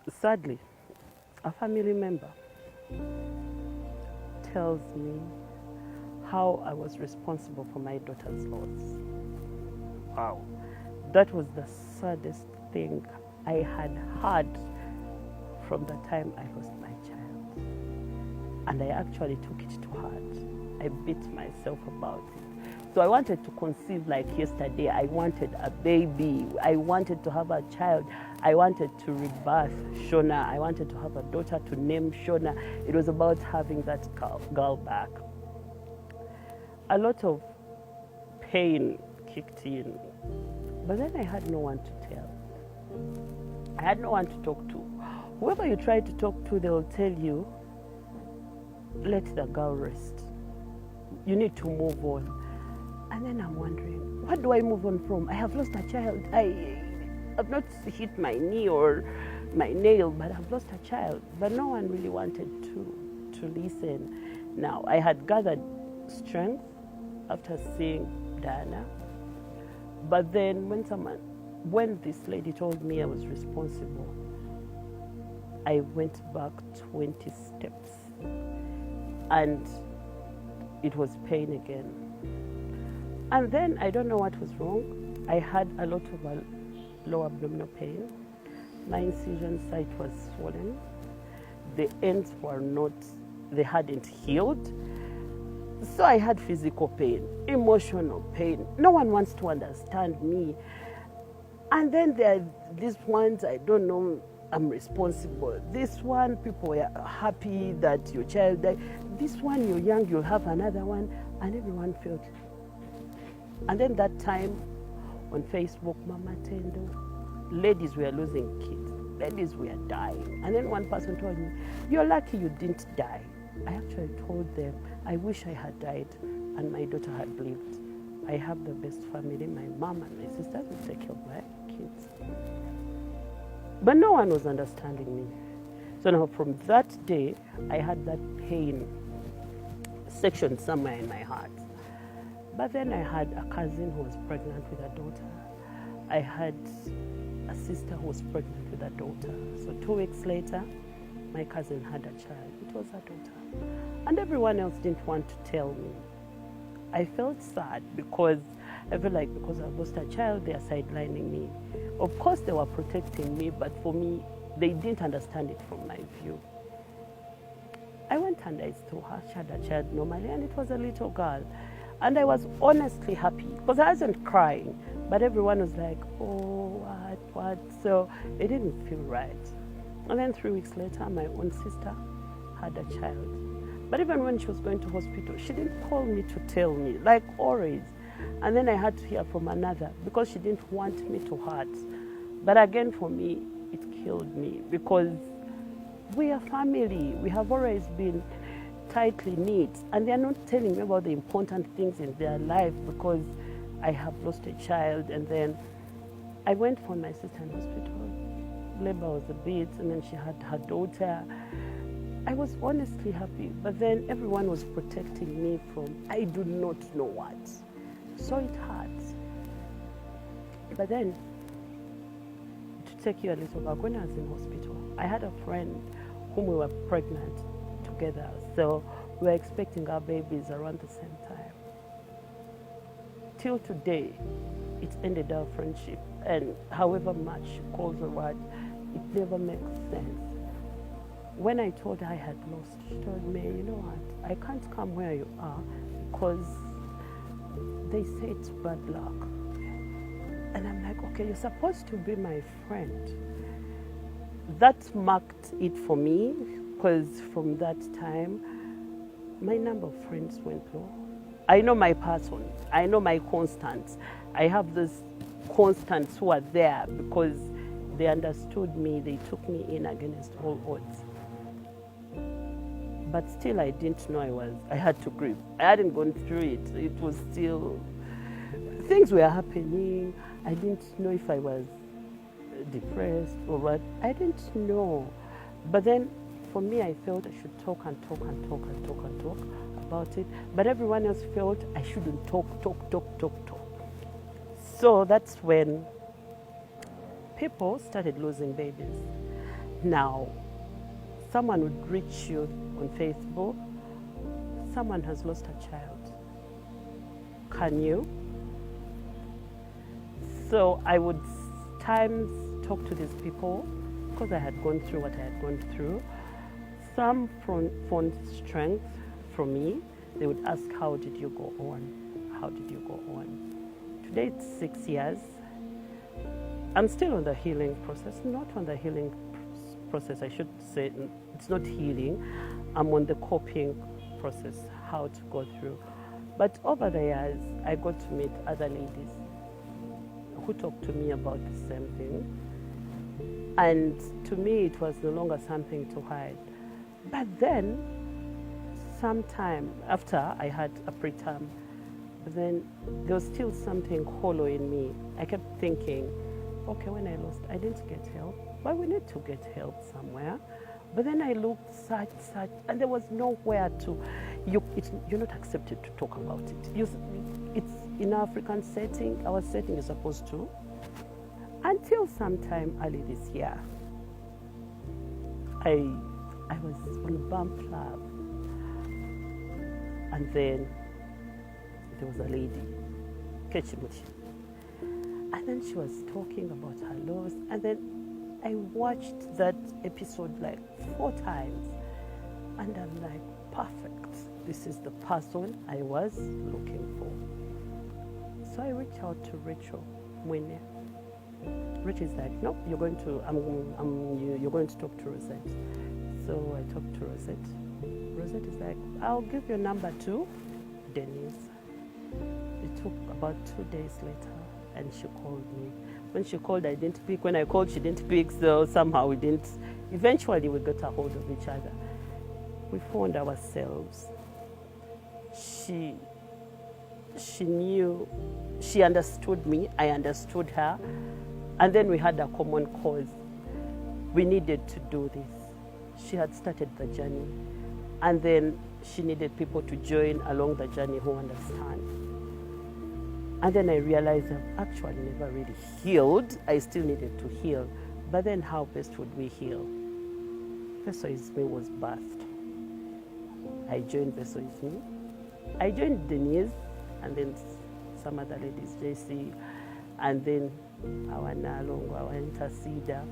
Sadly, a family member tells me how I was responsible for my daughter's loss. Wow. That was the saddest thing I had heard from the time I lost my child. And I actually took it to heart. I beat myself about it. So I wanted to conceive like yesterday. I wanted a baby. I wanted to have a child. I wanted to rebirth Shona. I wanted to have a daughter to name Shona. It was about having that girl back. A lot of pain kicked in, but then I had no one to tell. I had no one to talk to. Whoever you try to talk to, they will tell you, let the girl rest. You need to move on. And then I'm wondering, what do I move on from? I have lost a child. I have not hit my knee or my nail, but I've lost a child. But no one really wanted to listen. Now, I had gathered strength after seeing Diana. But then when this lady told me I was responsible, I went back 20 steps. And it was pain again. And then I don't know what was wrong. I had a lot of low abdominal pain. My incision site was swollen. The ends were not, they hadn't healed. So I had physical pain, emotional pain. No one wants to understand me. And then there are these ones, I don't know, I'm responsible. This one, people were happy that your child died. This one, you're young, you'll have another one. And everyone felt. And then that time on Facebook, Mama Tendo, ladies were losing kids. Ladies were dying. And then one person told me, you're lucky you didn't die. I actually told them, I wish I had died and my daughter had lived. I have the best family. My mom and my sister will take care of my kids. But no one was understanding me. So now from that day, I had that pain section somewhere in my heart. But then I had a cousin who was pregnant with a daughter. I had a sister who was pregnant with a daughter. So 2 weeks later, my cousin had a child. It was a daughter. And everyone else didn't want to tell me. I felt sad because I felt like because I lost a child, they are sidelining me. Of course, they were protecting me, but for me, they didn't understand it from my view. I went and I saw her. She had a child normally, and it was a little girl. And I was honestly happy because I wasn't crying, but everyone was like, oh, what? So it didn't feel right. And then 3 weeks later, my own sister had a child. But even when she was going to hospital, she didn't call me to tell me, like always. And then I had to hear from another because she didn't want me to hurt. But again, for me, it killed me because we are family. We have always been tightly knit, and they're not telling me about the important things in their life because I have lost a child. And then I went for my sister in hospital. Labor was a bit, and then she had her daughter. I was honestly happy, but then everyone was protecting me from I do not know what. So it hurts. But then, to take you a little back, when I was in hospital, I had a friend whom we were pregnant together. So we were expecting our babies around the same time. Till today, it's ended our friendship. And however much she calls her what, it never makes sense. When I told her I had lost, she told me, you know what, I can't come where you are because they say it's bad luck. And I'm like, okay, you're supposed to be my friend. That marked it for me because from that time, my number of friends went low. I know my person. I know my constants. I have these constants who are there because they understood me. They took me in against all odds. But still, I didn't know I had to grieve. I hadn't gone through it. It was still, things were happening. I didn't know if I was depressed or what. I didn't know. But then, for me, I felt I should talk about it. But everyone else felt I shouldn't talk. So that's when people started losing babies. Now, someone would reach you on Facebook, someone has lost a child. Can you? So I would times talk to these people because I had gone through what I had gone through. Some found strength from me. They would ask, how did you go on? How did you go on? Today it's 6 years. I'm still on the healing process, not on the healing process, I should say. It's not healing. I'm on the coping process, how to go through. But over the years, I got to meet other ladies who talked to me about the same thing. And to me, it was no longer something to hide. But then, sometime after I had a preterm, then there was still something hollow in me. I kept thinking, okay, when I lost, I didn't get help, but we need to get help somewhere. But then I looked, searched, and there was nowhere to. You're not accepted to talk about it. It's in an African setting. Our setting is supposed to. Until sometime early this year, I was on Bump Club, and then there was a lady, Kechimuchi, and then she was talking about her loss, and then I watched that episode like 4 times, and I'm like, perfect. This is the person I was looking for. So I reached out to Racheal Mwene. Rich is like, no, you're going to talk to Rosette. So I talked to Rosette. Rosette is like, I'll give your number to Denise. It took about 2 days later, and she called me. When she called, I didn't pick. When I called, she didn't pick. So somehow we didn't. Eventually, we got a hold of each other. We found ourselves. She knew, she understood me. I understood her. And then we had a common cause. We needed to do this. She had started the journey. And then she needed people to join along the journey who understand. And then I realized I've actually never really healed. I still needed to heal. But then how best would we heal? Vessel Is Me was birthed. I joined Vessel Is Me. I joined Denise, and then some other ladies, JC, and then our Nalongo, our Interceder.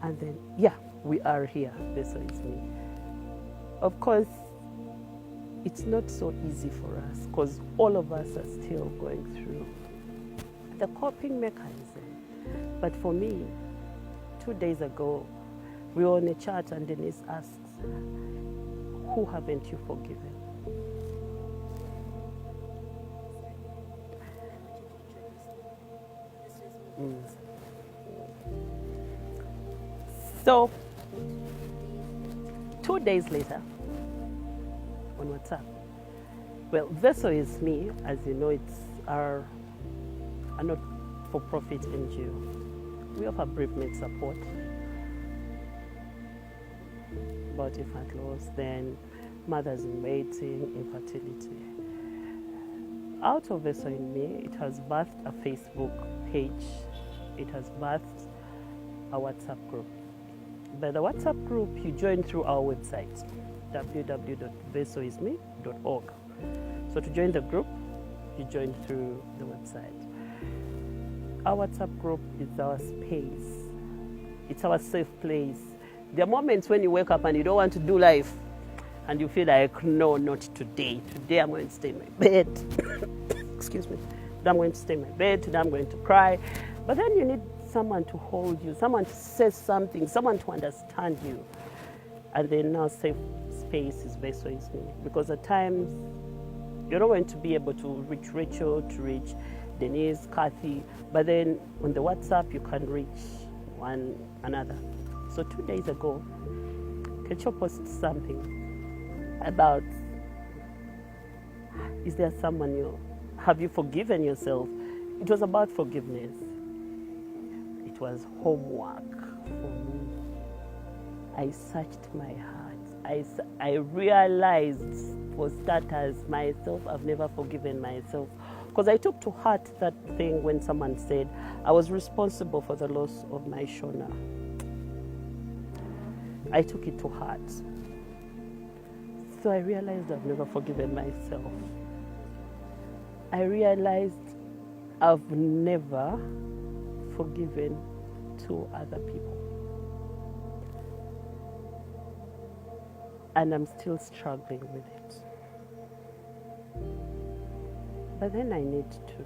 And then, yeah, we are here, Vessel Is Me. Of course, it's not so easy for us because all of us are still going through the coping mechanism. But for me, 2 days ago, we were on a chat and Denise asks, who haven't you forgiven? So, 2 days later, on WhatsApp, well, Vessel Is Me, as you know, it's a not-for-profit NGO. We offer bereavement support about infant loss, then mothers in waiting, infertility. Out of Vessel In Me, it has birthed a Facebook page. It has birthed a WhatsApp group. By the WhatsApp group, you join through our website, www.vesselisme.org. So to join the group, you join through the website. Our WhatsApp group is our space. It's our safe place. There are moments when you wake up and you don't want to do life, and you feel like, no, not today. Today I'm going to stay in my bed. Excuse me. Today I'm going to stay in my bed. Today I'm going to cry. But then you need someone to hold you, someone to say something, someone to understand you. And then now safe space is Vessel Is Me. Because at times, you're not going to be able to reach Racheal, to reach Denise, Kathy, but then on the WhatsApp, you can reach one another. So 2 days ago, Racheal posted something about, is there someone have you forgiven yourself? It was about forgiveness. It was homework for me. I searched my heart. I realized, for starters, myself, I've never forgiven myself. Because I took to heart that thing when someone said, I was responsible for the loss of my Shona. I took it to heart. So I realized I've never forgiven myself. I realized I've never forgiven two other people. And I'm still struggling with it. But then I need to.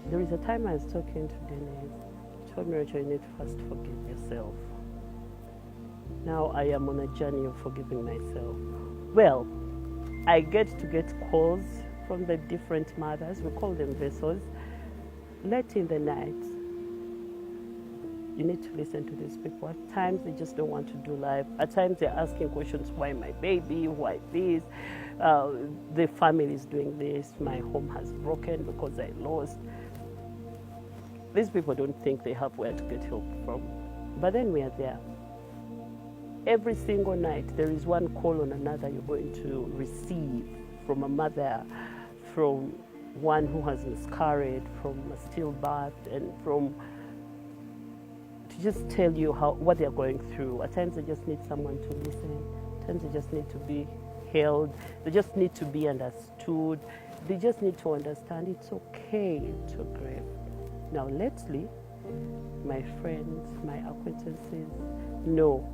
There is a time I was talking to Denise. She told me, Racheal, you need to first forgive yourself. Now I am on a journey of forgiving myself. Well, I get calls from the different mothers. We call them vessels. Late in the night, you need to listen to these people. At times they just don't want to do life. At times they're asking questions, why my baby, why this? The family is doing this. My home has broken because I lost. These people don't think they have where to get help from. But then we are there. Every single night, there is one call on another you're going to receive from a mother, from one who has miscarried, from a stillbirth, and from to just tell you what they're going through. At times, they just need someone to listen. At times, they just need to be held. They just need to be understood. They just need to understand it's okay to grieve. Now, lately, my friends, my acquaintances know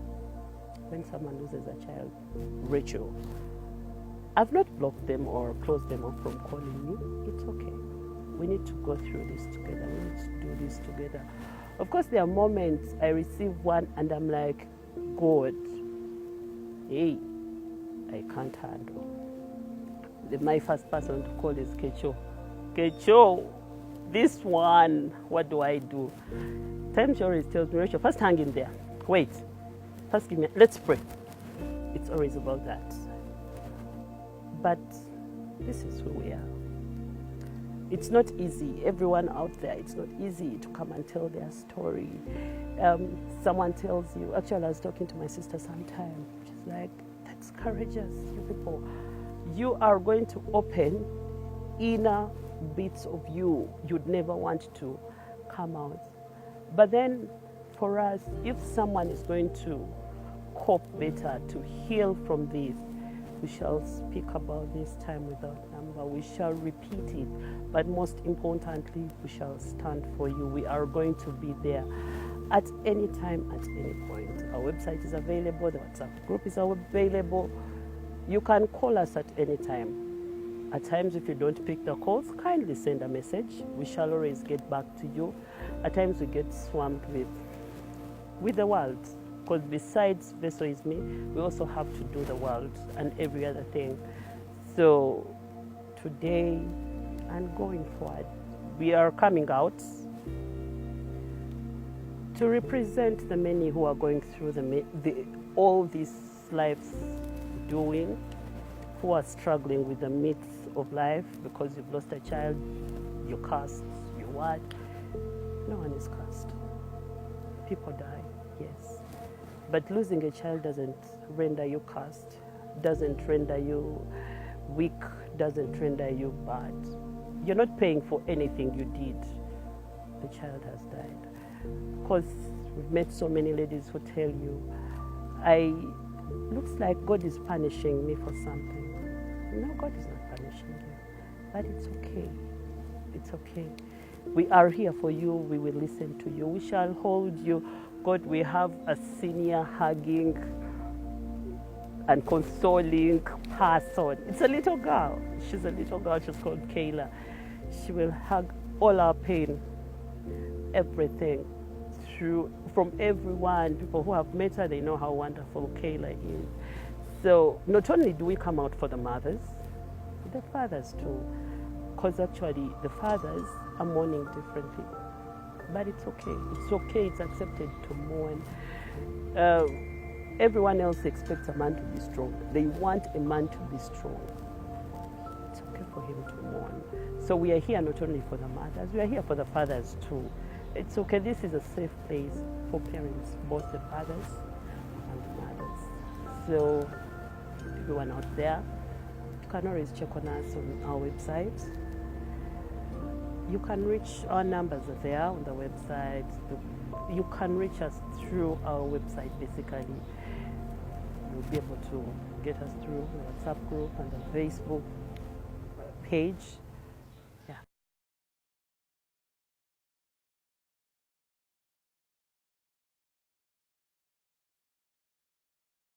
when someone loses a child. Racheal, I've not blocked them or closed them off from calling you. It's okay. We need to go through this together. We need to do this together. Of course, there are moments I receive one and I'm like, God, hey, I can't handle. My first person to call is Kecho. Kecho, this one, what do I do? Time she always tells me, Racheal, first hang in there. Wait, first give me, let's pray. It's always about that. But this is who we are. It's not easy. Everyone out there, it's not easy to come and tell their story. Someone tells you, actually I was talking to my sister sometime. She's like, that's courageous, you people. You are going to open inner bits of you you'd never want to come out. But then for us, if someone is going to cope better, to heal from this, we shall speak about this time without number. We shall repeat it. But most importantly, we shall stand for you. We are going to be there at any time, at any point. Our website is available. The WhatsApp group is available. You can call us at any time. At times, if you don't pick the calls, kindly send a message. We shall always get back to you. At times, we get swamped with the world. Because besides Vessel is me, we also have to do the world and every other thing. So today and going forward, we are coming out to represent the many who are going through all these lives doing, who are struggling with the myths of life because you've lost a child, you're cursed, you're what? No one is cursed. People die, yes. But losing a child doesn't render you cursed, doesn't render you weak, doesn't render you bad. You're not paying for anything you did. The child has died. Because we've met so many ladies who tell you, looks like God is punishing me for something. No, God is not punishing you. But it's okay. It's okay. We are here for you. We will listen to you. We shall hold you. God, we have a senior hugging and consoling person. It's a little girl. She's a little girl. She's called Kayla. She will hug all our pain, everything, from everyone. People who have met her, they know how wonderful Kayla is. So not only do we come out for the mothers, the fathers too. Because actually the fathers are mourning differently. But it's okay. It's okay. It's accepted to mourn. Everyone else expects a man to be strong. They want a man to be strong. It's okay for him to mourn. So we are here not only for the mothers, we are here for the fathers too. It's okay. This is a safe place for parents, both the fathers and the mothers. So everyone out there, you can always check on us on our website. You can reach, our numbers are there on the website. You can reach us through our website, basically. You'll be able to get us through the WhatsApp group and the Facebook page.